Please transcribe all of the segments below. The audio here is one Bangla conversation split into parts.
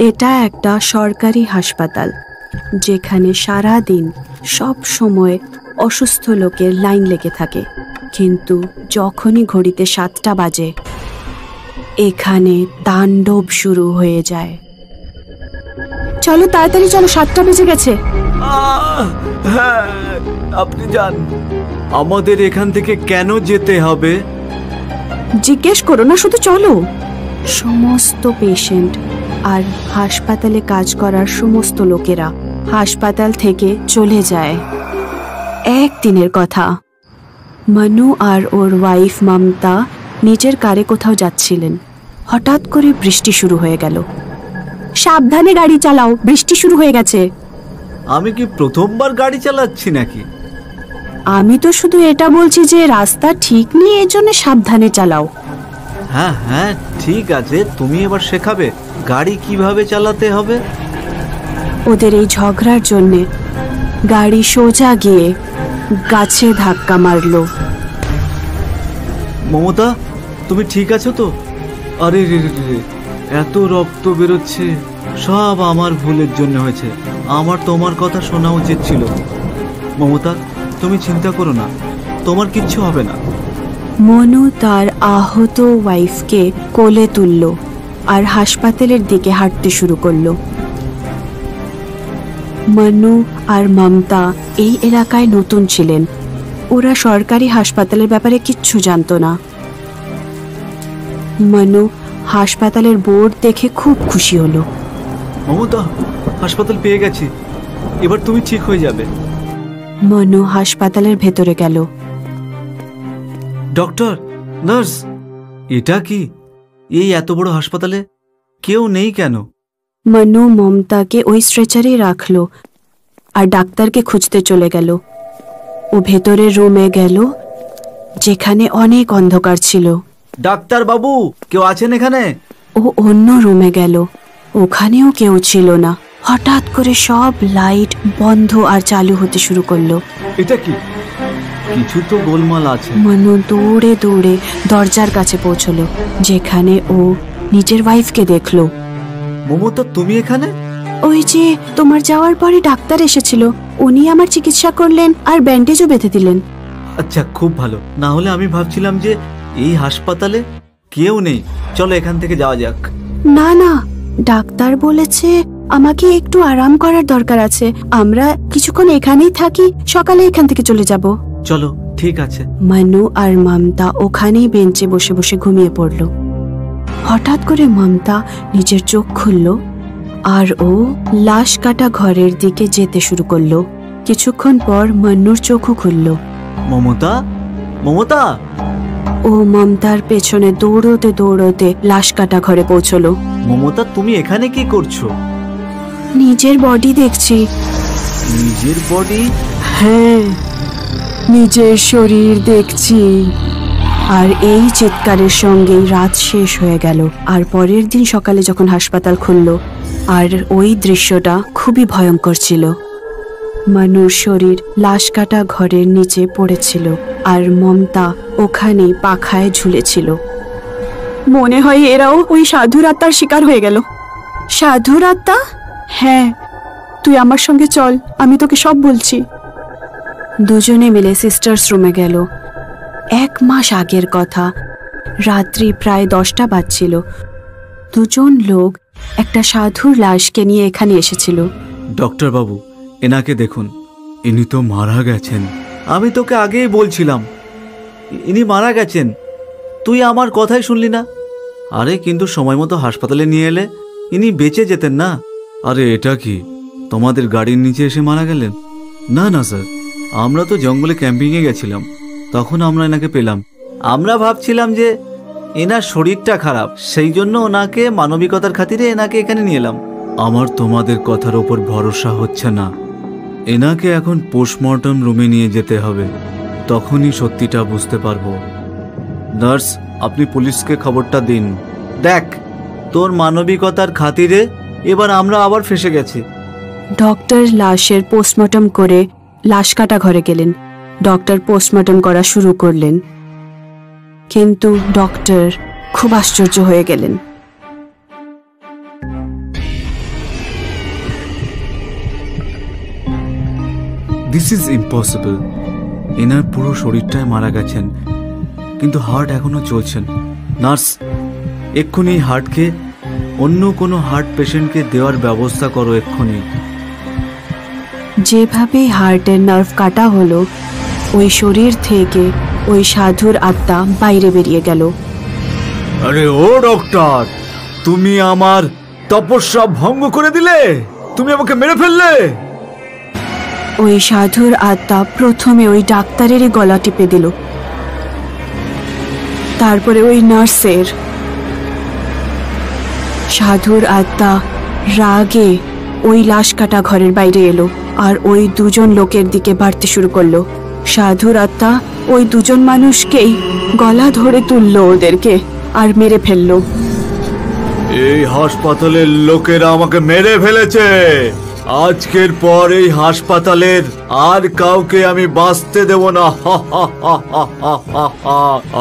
এটা একটা সরকারি হাসপাতাল, যেখানে সারা দিন সব সময় অসুস্থ লোকের লাইন লেগে থাকে। কিন্তু যখনই ঘড়িতে 7টা বাজে, এখানে তাণ্ডব শুরু হয়ে যায়। চলো তাড়াতাড়ি চলো, 7টা বেজে গেছে। হ্যাঁ, আপনি যান। আমাদের এখান থেকে কেন যেতে হবে? জিজ্ঞেস করো না, শুধু চলো। সমস্ত পেশেন্ট আর হাসপাতালে কাজ করার সমস্ত লোকেরা হাসপাতাল থেকে চলে যায়। একদিনের কথা, মনু আর ওর ওয়াইফ মমতা নিজের কারে কোথাও যাচ্ছিলেন। হঠাৎ করে বৃষ্টি শুরু হয়ে গেল। সাবধানে গাড়ি চালাও, বৃষ্টি শুরু হয়ে গেছে। আমি কি প্রথমবার গাড়ি চালাচ্ছি নাকি? আমি তো শুধু এটা বলছি যে রাস্তা ঠিক নেই, এর জন্য সাবধানে চালাও। হ্যাঁ হ্যাঁ ঠিক আছে, তুমি এবার শেখাবে গাড়ি কিভাবে চালাতে হবে। ওদের এই ঝগড়ার জন্যে গাড়ি সোজা গিয়ে গাছে ধাক্কা মারলো। মমতা, তুমি ঠিক আছো তো? আরে রে রে রে, এত রক্ত বেরোচ্ছে। সব আমার ভুলের জন্য হয়েছে। আমার তোমার কথা শোনা উচিত ছিল। মমতা, তুমি চিন্তা করো না, তোমার কিচ্ছু হবে না। মনু তার আহত ওয়াইফকে কোলে তুলল আর হাসপাতালের দিকে হাঁটতে শুরু করলো। মনু আর মমতা এই এলাকায় নতুন ছিলেন। ওরা সরকারি হাসপাতালের ব্যাপারে কিচ্ছু জানতো না। মনু হাসপাতালের বোর্ড দেখে খুব খুশি হলো। মমতা, হাসপাতাল পেয়ে গেছি, এবার তুমি ঠিক হয়ে যাবে। মনু হাসপাতালের ভেতরে গেল। ডক্টর, নার্স, এটা কি? এই এত বড় হাসপাতালে কেউ নেই কেন? মনু মমতাকে ওই স্ট্রেচারে রাখলো আর ডাক্তারকে খুঁজতে চলে গেল। ও ভেতরের রুমে গেল, যেখানে অনেক অন্ধকার ছিল। ডাক্তার বাবু, কেউ আছেন এখানে? ও অন্য রুমে গেল, ওখানেও কেউ ছিল না। হঠাৎ করে সব লাইট বন্ধ আর চালু হতে শুরু করলো। এটা কি? কিছু তো গোলমাল আছে। মনু দৌড়ে দৌড়ে দরজার কাছে পৌঁছলো, যেখানে ও নিজের ওয়াইফকে দেখলো। মমতা, তুমি এখানে? ওই যে তোমার যাওয়ার পরে ডাক্তার এসেছিল, উনি আমার চিকিৎসা করলেন আর ব্যান্ডেজও বেঁধে দিলেন। আচ্ছা, খুব ভালো। না হলে আমি ভাবছিলাম যে এই হাসপাতালে কেউ নেই। চলো এখান থেকে যাওয়া যাক। না না, ডাক্তার বলেছে আমাকে একটু আরাম করার দরকার আছে। আমরা কিছুক্ষণ এখানেই থাকি, সকালে এখান থেকে চলে যাব। চলো, ঠিক আছে। মনু আর মমতা ওখানেই বেঞ্চে বসে বসে ঘুমিয়ে পড়ল। হঠাৎ করে মমতা নিজের চোখ খুলল আর ও লাশ কাটা ঘরের দিকে যেতে শুরু করলো। কিছুক্ষণ পর মন্নুর চোখও খুলল। মমতা, মমতা! ও মমতার পেছনে দৌড়তে দৌড়তে লাশ কাটা ঘরে পৌঁছলো। মমতা, তুমি এখানে কি করছো? নিজের বডি দেখছি। নিজের বডি? হ্যাঁ, নিজের শরীর দেখছি। আর এই চিৎকারের সঙ্গেই রাত শেষ হয়ে গেল। আর পরের দিন সকালে যখন হাসপাতাল খুলল, আর ওই দৃশ্যটা খুবই ভয়ঙ্কর ছিল। মনুর শরীর লাশ কাটা ঘরের নিচে পড়েছিল আর মমতা ওখানে পাখায় ঝুলেছিল। মনে হয় এরাও ওই সাধুর আত্মার শিকার হয়ে গেল। সাধুর আত্মা? হ্যাঁ, তুই আমার সঙ্গে চল, আমি তোকে সব বলছি। দুজনে মিলে সিস্টার্স রুমে গেল। 1 মাস আগের কথা, রাত্রি প্রায় 10টা বাজছিল। দুজন লোক একটা সাধুর লাশকে নিয়ে এখানে এসেছিল। ডক্টর বাবু, এনাকে দেখুন, ইনি তো মারা গেছেন। আমি তোকে আগেই বলছিলাম ইনি মারা গেছেন, তুই আমার কথাই শুনলি না। আরে কিন্তু সময় মতো হাসপাতালে নিয়ে এলে ইনি বেঁচে যেতেন না। আরে এটা কি, তোমাদের গাড়ির নিচে এসে মারা গেলেন? না না স্যার, আমরা তো জঙ্গলে ক্যাম্পিংয়ে গেছিলাম, তখন আমরা এনাকে পেলাম। আমরা ভাবছিলাম যে এনার শরীরটা খারাপ, সেই জন্য ওনাকে মানবিকতার খাতিরে এনাকে এখানে নিয়ে এলাম। আমার তোমাদের কথার ওপর ভরসা হচ্ছে না। এনাকে এখন পোস্টমর্টম রুমে নিয়ে যেতে হবে, তখনই সত্যিটা বুঝতে পারবো। নার্স, আপনি পুলিশকে খবরটা দিন। দেখ, তোর মানবিকতার খাতিরে এবার আমরা আবার ফেঁসে গেছি। ডক্টর লাশের পোস্টমর্টম করে লাশ কাটা ঘরে গেলেন। ডক্টর পোস্টমর্টম করা শুরু করলেন, কিন্তু ডক্টর খুব আশ্চর্য হয়ে গেলেন। This is impossible. এনার পুরো শরীরটাই মারা গেছেন, কিন্তু হার্ট এখনো চলছেন। নার্স, এক্ষুনি হার্টকে অন্য কোনো হার্ট পেশেন্টকে দেওয়ার ব্যবস্থা করো এক্ষুনি। যেভাবে হার্টের নার্ভ কাটা হলো, ওই শরীর থেকে ওই সাধুর আত্মা বাইরে বেরিয়ে গেল। আরে ও ডক্টর, তুমি আমার তপস্যা ভঙ্গ করে দিলে, তুমি আমাকে মেরে ফেললে। ওই সাধুর আত্মা প্রথমে ওই ডাক্তারেরই গলা টিপে দিল, তারপরে ওই নার্সের। সাধুর আত্মা রাগে ওই লাশ কাটা ঘরের বাইরে এলো আর ওই দুজন লোকের দিকে বাড়তে শুরু করলো। সাধুর আত্মা ওই দুজন মানুষকেই গলা ধরে তুললো ওদেরকে আর মেরে ফেললো। এই হাসপাতালের লোকেরা আমাকে মেরে ফেলেছে। আজকের পর এই হাসপাতালের আর কাউকে আমি বাঁচতে দেব না।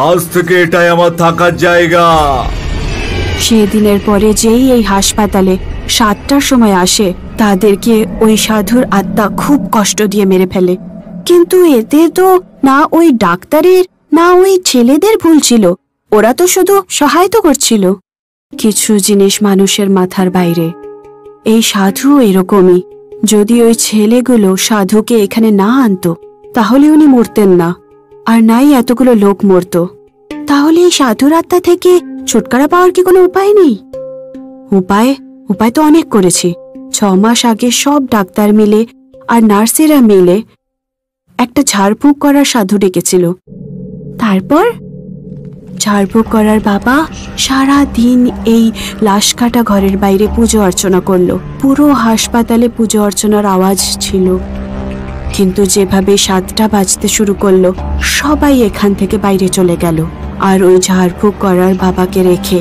আজ থেকে এটাই আমার থাকার জায়গা। সেদিনের পরে যেই এই হাসপাতালে 7টার সময় আসে, তাদেরকে ওই সাধুর আত্মা খুব কষ্ট দিয়ে মেরে ফেলে। কিন্তু এতে তো না ওই ডাক্তারের না ওই ছেলেদের ভুল ছিল, ওরা তো শুধু সহায়তা করছিল। কিছু জিনিস মানুষের মাথার বাইরে। এই সাধু এরকমই। যদি ওই ছেলেগুলো সাধুকে এখানে না আনতো, তাহলে উনি মরতেন না, আর নাই এতগুলো লোক মরতো। তাহলে এই সাধুর আত্মা থেকে ছুটকারা পাওয়ার কি কোনো উপায় নেই? উপায় তো অনেক করেছি। 6 মাস আগে সব ডাক্তার মিলে আর নার্সেরা মিলে একটা ঝাড়ফুঁক করার সাধু ডেকেছিল। তারপর ঝাড়ফুঁক করার বাবা সারা দিন এই লাশ কাটা ঘরের বাইরে পুজো অর্চনা করলো। পুরো হাসপাতালে পুজো অর্চনার আওয়াজ ছিল। কিন্তু যেভাবে 7টা বাজতে শুরু করলো, সবাই এখান থেকে বাইরে চলে গেল। আর ওই ঝাড়ফুঁক করার বাবাকে রেখে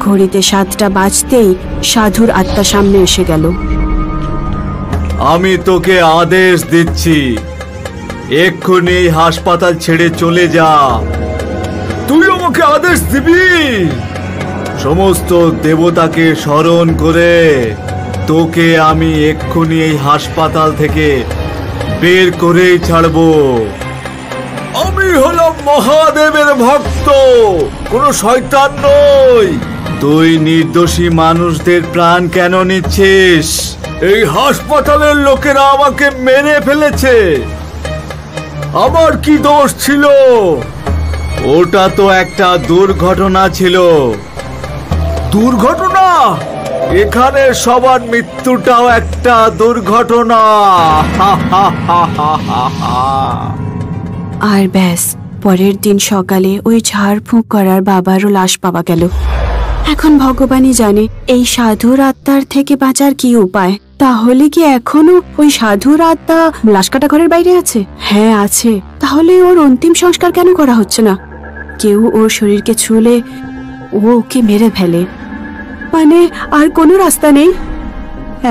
ঘড়িতে 7টা বাজতেই সাধুর আত্মা সামনে এসে গেল। আমি তোকে আদেশ দিচ্ছি, এক্ষুনি হাসপাতাল ছেড়ে চলে যা। তুই আমাকে আদেশ দিবি? সমস্ত দেবতাকে স্মরণ করে তোকে আমি এক্ষুনি এই হাসপাতাল থেকে বের করেই ছাড়বো। আমি হলাম মহাদেবের ভক্ত, কোনো শয়তান নই। তুই নির্দোষী মানুষদের প্রাণ কেন নিচ্ছিস? এই হাসপাতালের লোকেরা আমাকে মেরে ফেলেছে, আমার কি দোষ ছিল? ওটা তো একটা দুর্ঘটনা ছিল। দুর্ঘটনা? এখানে সবার মৃত্যুটাও একটা দুর্ঘটনা। আর ব্যাস, পরের দিন সকালে ওই ঝাড়ফুঁক করার বাবারও লাশ পাওয়া গেল। এখন ভগবানই জানে এই সাধুর আত্মার থেকে বাঁচার কি উপায়। তাহলে কি এখনো ওই সাধুর আত্মা লাশ কাটা ঘরের বাইরে আছে? হ্যাঁ আছে। তাহলে ওর অন্তিম সংস্কার কেন করা হচ্ছে না? কেউ ওর শরীরকে ছুঁলে ওকে মেরে ফেলে, মানে আর কোনো রাস্তা নেই?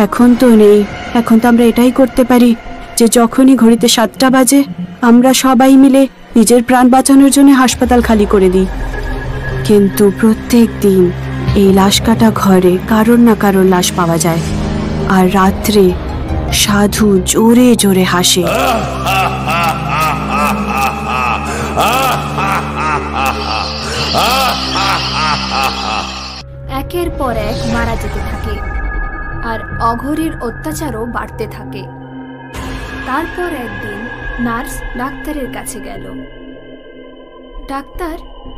এখন তো নেই। এখন তো আমরা এটাই করতে পারি যে যখনই ঘড়িতে 7টা বাজে, আমরা সবাই মিলে নিজের প্রাণ বাঁচানোর জন্য হাসপাতাল খালি করে দিই। কিন্তু প্রত্যেক দিন এই লাশ কাটা ঘরে কারোর না কারোর লাশ পাওয়া যায়, আর রাত্রে সাধু জোরে জোরে হাসে। একের পর এক মারা যেতে থাকে, আর অঘরীর অত্যাচারও বাড়তে থাকে। তারপর একদিন নার্স ডাক্তারের কাছে গেল। ডাক্তার,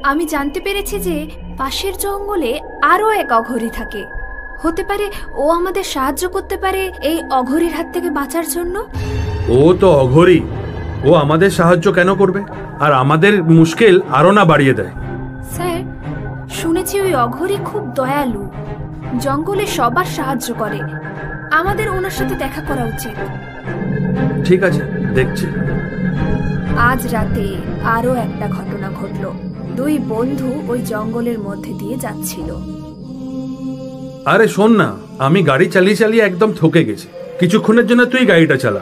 আমি জানতে পেরেছি যে পাশের জঙ্গলে আরো এক অঘরী থাকে। হতে পারে ও আমাদের সাহায্য করতে পারে এই অঘরীর হাত থেকে বাঁচার জন্য। ও তো অঘরী, ও আমাদের সাহায্য কেন করবে আর আমাদের মুশকিল আরো না বাড়িয়ে দেয়? স্যার, শুনেছি ওই অঘরী খুব দয়ালু, জঙ্গলে সবার সাহায্য করে। আমাদের ওনার সাথে দেখা করা উচিত। ঠিক আছে, দেখছি। আজ রাতে আরো একটা ঘটনা ঘটলো। 2 বন্ধু ওই জঙ্গলের মধ্যে দিয়ে যাচ্ছিল। আরে শোন না, আমি গাড়ি চালিয়ে চালিয়ে একদম থকে গেছি। কিছুক্ষণের জন্য তুই গাড়িটা চালা।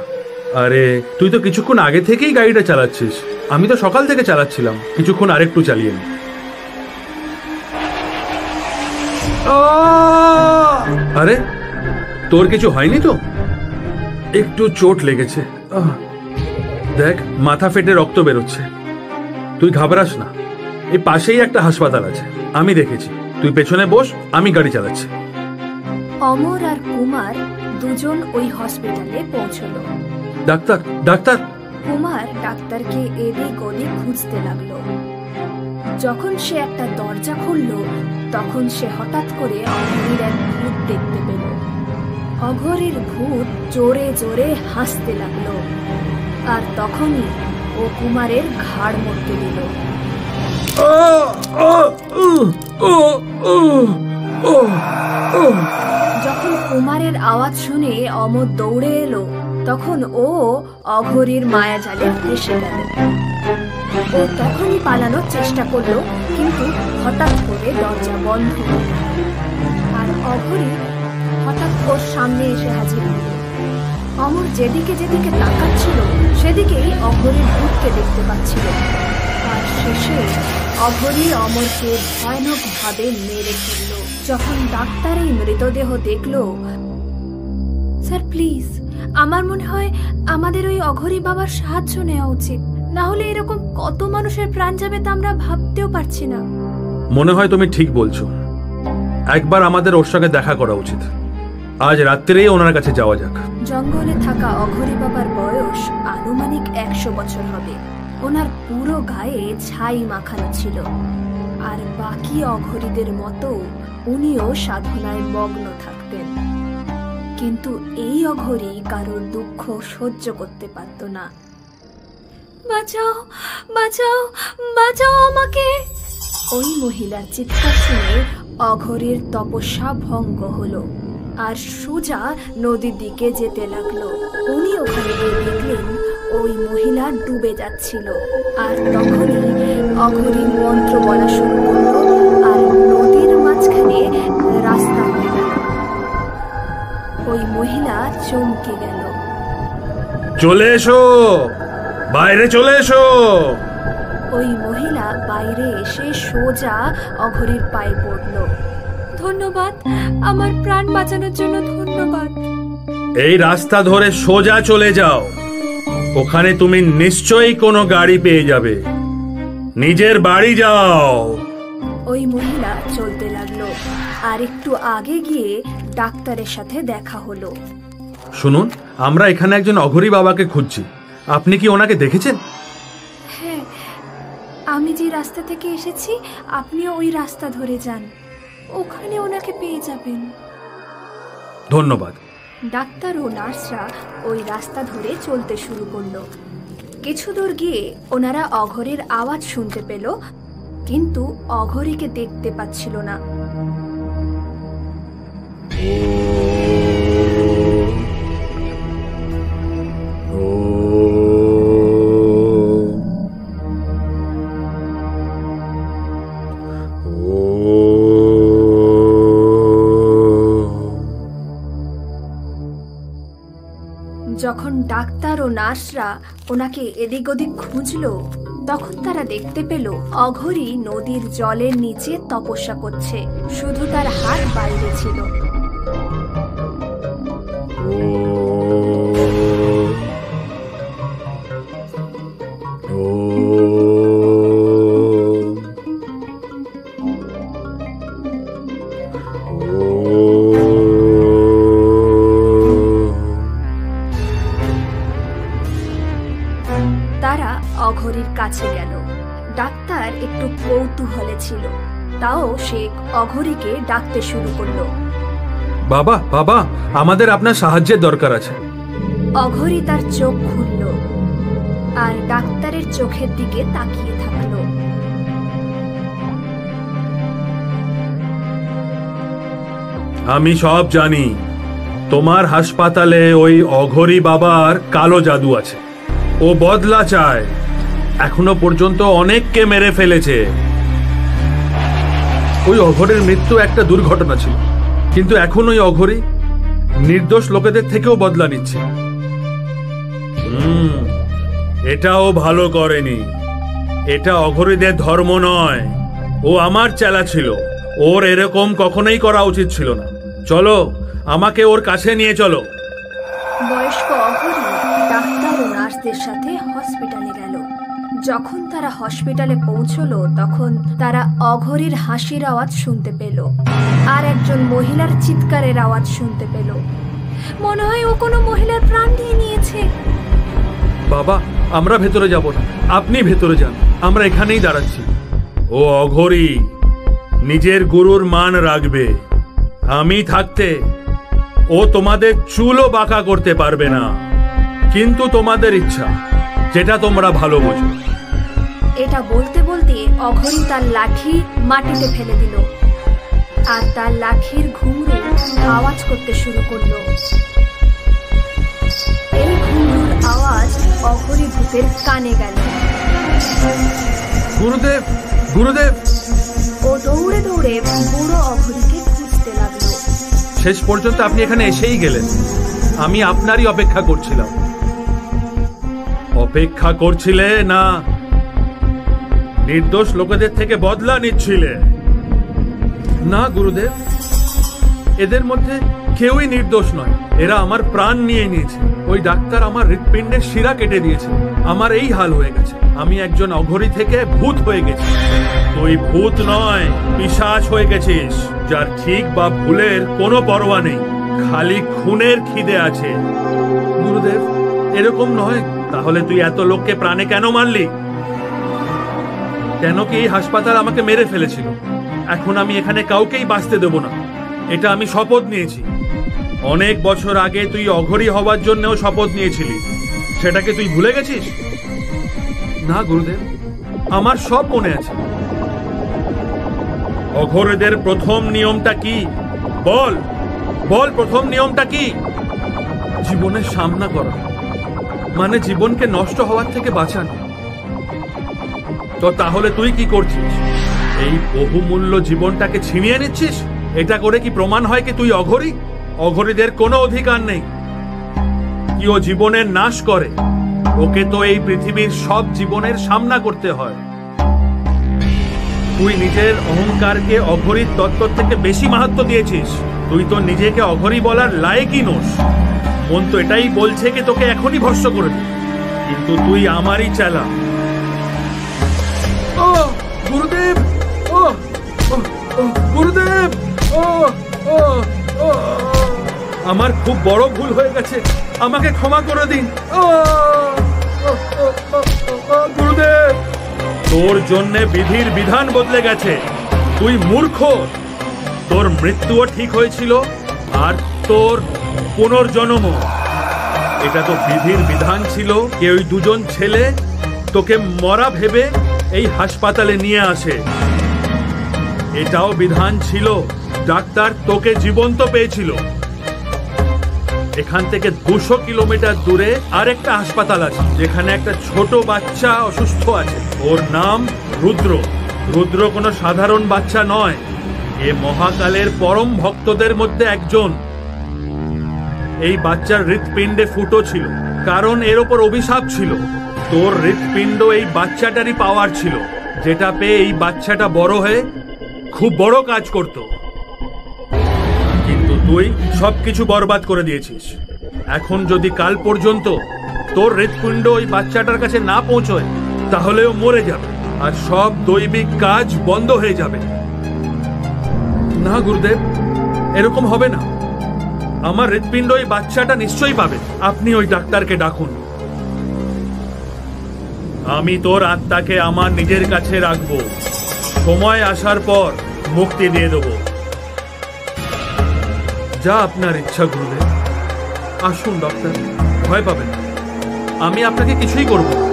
আরে তুই তো কিছুক্ষণ আগে থেকেই গাড়িটা চালাচ্ছিস, আমি তো সকাল থেকে চালাচ্ছিলাম। কিছুক্ষণ আরেকটু চালিয়ে নি। আরে তোর কিছু হয়নি তো? একটু চোট লেগেছে। দেখ, মাথা ফেটে রক্ত বেরোচ্ছে। তুই ঘাবড়াস না, এই পাশেই একটা হাসপাতাল আছে, আমি দেখেছি। তুই পেছনে বস, আমি গাড়ি চালাচ্ছি। অমর আর কুমার দুজন ওই হসপিটালে পৌঁছলো। Doctor, doctor! কুমার ডাক্তারকে এদিক ওদিক খুঁজতে লাগলো। যখন সে একটা দরজা খুললো, তখন সে হঠাৎ করে অঘরীর এক ভূত দেখতে পেল। অঘরীর ভূত জোরে জোরে হাসতে লাগলো, আর তখনই ও কুমারের ঘাড় মটকে দিল। যখন কুমারের আওয়াজ শুনে অমর দৌড়ে এলো, তখন ও অঘরীর মায়াজালে ফেসে গেল। ও তখনই পালানোর চেষ্টা করলো, কিন্তু হঠাৎ করে দরজা বন্ধ হয়ে গেল, আর অঘরী হঠাৎ ওর সামনে এসে হাজির হল। অমর যেদিকে যেদিকে তাকাচ্ছিল, সেদিকেই অঘরীর ভূতকে দেখতে পাচ্ছিল। আর শেষে অঘরী অমরকে ভয়ানকভাবে মেরে ফেলল। যখন ডাক্তার এই মৃতদেহ দেখল, স্যার প্লিজ, আমার মনে হয় আমাদের ওই অঘরী বাবার সাহায্য নেওয়া উচিত, না হলে এরকম কত মানুষের প্রাণ যাবে তা আমরা ভাবতেও পারছি না। মনে হয় তুমি ঠিক বলছো, একবার আমাদের ওর সঙ্গে দেখা করা উচিত। আজ রাত্রেই ওনার কাছে যাওয়া যাক। জঙ্গলে থাকা অঘরী বাবার বয়স আনুমানিক 100 বছর হবে। ওনার পুরো গায়ে ছাই মাখানো ছিল, আর বাকি অঘরীদের মতো উনিও সাধনায় মগ্ন থাকতেন। কিন্তু এই অঘরী কারোর দুঃখ সহ্য করতে পারত না। বাঁচাও, বাঁচাও, বাঁচাও আমাকে! ওই মহিলার চিৎকার শুনে অঘরীর তপস্যা ভঙ্গ হলো, আর সোজা নদীর দিকে যেতে লাগলো। উনি ওখানে গিয়ে দেখলেন ওই মহিলা ডুবে যাচ্ছিল, আর তখনই অঘরী মন্ত্র বলা শুরু করলো, আর নদীর মাঝখানে রাস্তা হয়ে গেল। ওই মহিলা চমকে গেল। চলে এসো, বাইরে চলে এসো! ওই মহিলা বাইরে এসে সোজা অঘরীর পায়ে পড়ল। ধন্যবাদ, আমার প্রাণ বাঁচানোর জন্য ধন্যবাদ। এই রাস্তা ধরে সোজা চলে যাও, ওখানে তুমি নিশ্চয়ই কোনো গাড়ি পেয়ে যাবে। নিজের বাড়ি যাও। ওই মহিলা চলতে লাগলো, আর একটু আগে গিয়ে ডাক্তারের সাথে দেখা হলো। শুনুন, আমরা এখানে একজন অঘরী বাবাকে খুঁজছি, আপনি কি ওনাকে দেখেছেন? হ্যাঁ, আমি যে রাস্তা থেকে এসেছি আপনিও ওই রাস্তা ধরে যান, ওখানে ওনাকে পেয়ে যাবেন। ধন্যবাদ। ডাক্তার ও নার্সরা ওই রাস্তা ধরে চলতে শুরু করলো। কিছু দূর গিয়ে ওনারা অঘরীর আওয়াজ শুনতে পেল, কিন্তু অঘরীকে দেখতে পাচ্ছিল না। যখন ডাক্তার ও নার্সরা ওনাকে এদিক ওদিক খুঁজলো, তখন তারা দেখতে পেল অঘরী নদীর জলের নিচে তপস্যা করছে, শুধু তার হাত বাইরে ছিল। তারা অঘরীর কাছে গেল। ডাক্তার একটু কৌতূহলে ছিল, তাও সে অঘরীকে ডাকতে শুরু করলো। বাবা, বাবা, আমাদের আপনার সাহায্যের দরকার আছে। অঘরী তার চোখ খুলল, আর ডাক্তারের চোখের দিকে তাকিয়ে থাকলো। আমি সব জানি, তোমার হাসপাতালে ওই অঘরী বাবার কালো জাদু আছে। ও বদলা চায়, এখনো পর্যন্ত অনেককে মেরে ফেলেছে। ওই অঘরীর মৃত্যু একটা দুর্ঘটনা ছিল, কিন্তু এখন ওই অঘরী নির্দোষ লোকেদের থেকেও বদলা নিচ্ছে। এটাও ভালো করেনি। এটা অঘরীদের ধর্ম নয়, ও আমার চেলা ছিল। ওর এরকম কখনোই করা উচিত ছিল না। চলো, আমাকে ওর কাছে নিয়ে চলো। বয়স্ক অঘরী ডাক্তার ও নার্সদের সাথে হসপিটালে গেল। যখন তারা হসপিটালে পৌঁছলো তখন তারা অঘরীর হাসির আওয়াজ শুনতে পেল আর একজন মহিলার চিৎকারের আওয়াজ শুনতে পেল। মনে হয় ও কোনো মহিলার প্রাণ দিয়ে নিয়েছে। বাবা, আমরা ভেতরে যাব না, আপনি ভেতরে যান, আমরা এখানেই দাঁড়াচ্ছি। ও অঘরী নিজের গুরুর মান রাখবে। আমি থাকতে ও তোমাদের চুলও বাঁকা করতে পারবে না, কিন্তু তোমাদের ইচ্ছা, যেটা তোমরা ভালো বোঝো। এটা বলতে বলতে অঘরী তার লাঠি মাটিতে ফেলে দিল আর তার লাঠির ঘুঙরু আওয়াজ করতে শুরু করলো। এই ঘুঙরুর আওয়াজ অঘরী ভূতের কানে গেল। গুরুদেব, গুরুদেব! ও দৌড়ে দৌড়ে বুড়ো অঘরীকে খুঁজতে লাগলো। শেষ পর্যন্ত আপনি এখানে এসেই গেলেন। আমি আপনারই অপেক্ষা করছিলাম। অপেক্ষা করছিলে না নির্দোষ লোকেদের থেকে বদলা নিচ্ছিলে? না গুরুদেব, এদের মধ্যে কেউই নির্দোষ নয়। এরা আমার প্রাণ নিয়ে নিয়েছে। ওই ডাক্তার আমার হৃৎপিণ্ডের শিরা কেটে দিয়েছে। আমার এই হাল হয়ে গেছে। আমি একজন অঘরী থেকে ভূত হয়ে গেছি। তুই ভূত নয়, পিশাচ হয়ে গেছিস, যার ঠিক বা ভুলের কোনো পরোয়া নেই, খালি খুনের খিদে আছে। গুরুদেব, এরকম নয়। তাহলে তুই এত লোককে প্রাণে কেন মারলি? কেন কি এই হাসপাতাল আমাকে মেরে ফেলেছিল? এখন আমি এখানে কাউকেই বাঁচতে দেব না, এটা আমি শপথ নিয়েছি। অনেক বছর আগে তুই অঘরী হওয়ার জন্যও শপথ নিয়েছিলি, সেটাকে তুই ভুলে গেছিস? না গুরুদেব, আমার সব মনে আছে। অঘরীদের প্রথম নিয়মটা কি? বল বল, প্রথম নিয়মটা কি? জীবনের সামনা করা, মানে জীবনকে নষ্ট হওয়ার থেকে বাঁচানো। তো তাহলে তুই কি করছিস? এই বহুমূল্য জীবনটাকে ছিনিয়ে নিচ্ছিস। এটা করে কি প্রমাণ হয় কি তুই অঘরী? অঘরীদের কোনো অধিকার নেই কি ও জীবনের নাশ করে। ওকে তো এই পৃথিবীর সব জীবনের সামনা করতে হয়। তুই নিজের অহংকারকে অঘরীর তত্ত্ব থেকে বেশি মাহাত্ম্য দিয়েছিস। তুই তো নিজেকে অঘরী বলার লায়কই নোস। মন তো এটাই বলছে কি তোকে এখনই ভস্ম করে দে, কিন্তু তুই আমারই চালা। ও গুরুদেব, ও গুরুদেব, ও ও ও আমার খুব বড় ভুল হয়ে গেছে, আমাকে ক্ষমা করে দিন। গুরুদেব, তোর জন্য বিধির বিধান বদলে গেছে। তুই মূর্খ। তোর মৃত্যুও ঠিক হয়েছিল আর তোর পুনর্জন্মও। এটা তো বিধির বিধান ছিল যে ওই দুজন ছেলে তোকে মরা ভেবে এই হাসপাতালে নিয়ে আসে। এটাও বিধান ছিল ডাক্তার তোকে জীবন্ত পেয়েছিল। এখান থেকে 200 কিলোমিটার দূরে আরেকটা হাসপাতাল আছে, যেখানে একটা ছোট বাচ্চা অসুস্থ আছে। ওর নাম রুদ্র। রুদ্র কোনো সাধারণ বাচ্চা নয়, এ মহাকালের পরম ভক্তদের মধ্যে একজন। এই বাচ্চার হৃৎপিণ্ডে ফুটো ছিল, কারণ এর ওপর অভিশাপ ছিল। তোর হৃৎপিণ্ড এই বাচ্চাটারই পাওয়ার ছিল, যেটা পেয়ে এই বাচ্চাটা বড় হয়ে খুব বড় কাজ করত। কিন্তু তুই সবকিছু বরবাদ করে দিয়েছিস। এখন যদি কাল পর্যন্ত তোর হৃৎপিণ্ড ওই বাচ্চাটার কাছে না পৌঁছয়, তাহলেও মরে যাবে আর সব দৈবিক কাজ বন্ধ হয়ে যাবে। না গুরুদেব, এরকম হবে না। আমার হৃৎপিণ্ড ওই বাচ্চাটা নিশ্চয়ই পাবে। আপনি ওই ডাক্তারকে ডাকুন। আমি তোর আত্মাকে আমার নিজের কাছে রাখবো। সময় আসার পর মুক্তি দিয়ে দেব। যা আপনার ইচ্ছা গুরুদেব। আসুন ডক্টর, ভয় পাবেন না, আমি আপনাকে কিছুই করব না।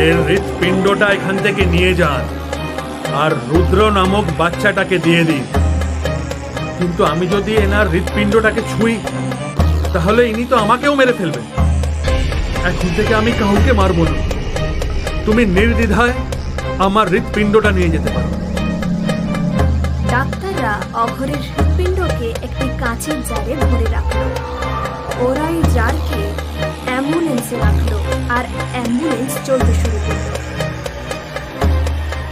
এর হৃৎপিণ্ডটা এখান থেকে নিয়ে যান আর রুদ্র নামক বাচ্চাটাকে দিয়ে দিন। কিন্তু আমি যদি এনার হৃৎপিণ্ডটাকে ছুঁই, তাহলে ইনি তো আমাকেও মেরে ফেলবেন। এখন থেকে আমি কাউকে মারব না। তুমি নির্দ্বিধায় আমার হৃৎপিণ্ডটা নিয়ে যেতে পারো। ডাক্তাররা অঘরের হৃৎপিণ্ডকে একটি কাঁচের জারে ভরে রাখলো। ওরা এই জারকে অ্যাম্বুলেন্সে রাখলো আর অ্যাম্বুলেন্স চলতে শুরু করলো।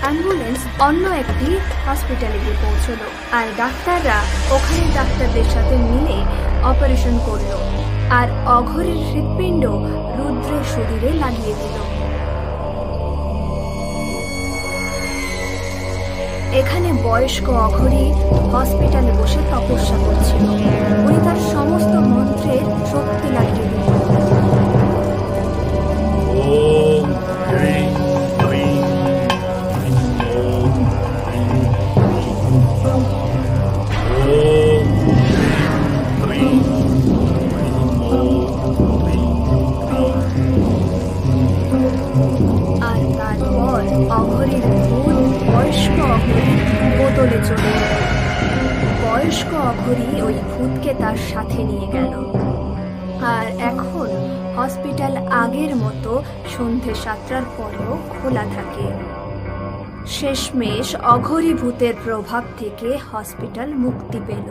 অ্যাম্বুলেন্স অন্য একটি হসপিটালে গিয়ে পৌঁছলো আর ডাক্তাররা ওখানে ডাক্তারদের সাথে মিলে অপারেশন করলো আর অঘরীর হৃৎপিণ্ড রুদ্রের শরীরে লাগিয়ে দিল। এখানে বয়স্ক অঘরী হসপিটালে বসে তপস্যা করছিল। উনি তার সমস্ত মন্ত্রের শক্তি লাগিয়ে দিল। আর তারপর অঘরীর ভূত বয়স্ক অঘরীর বোতলে চলে গেল। বয়স্ক অঘরী ওই ভূতকে তার সাথে নিয়ে গেল। আর এখন হসপিটাল আগের মতো সন্ধে 7টার পরেও খোলা থাকে। শেষমেশ অঘরী ভূতের প্রভাব থেকে হসপিটাল মুক্তি পেল।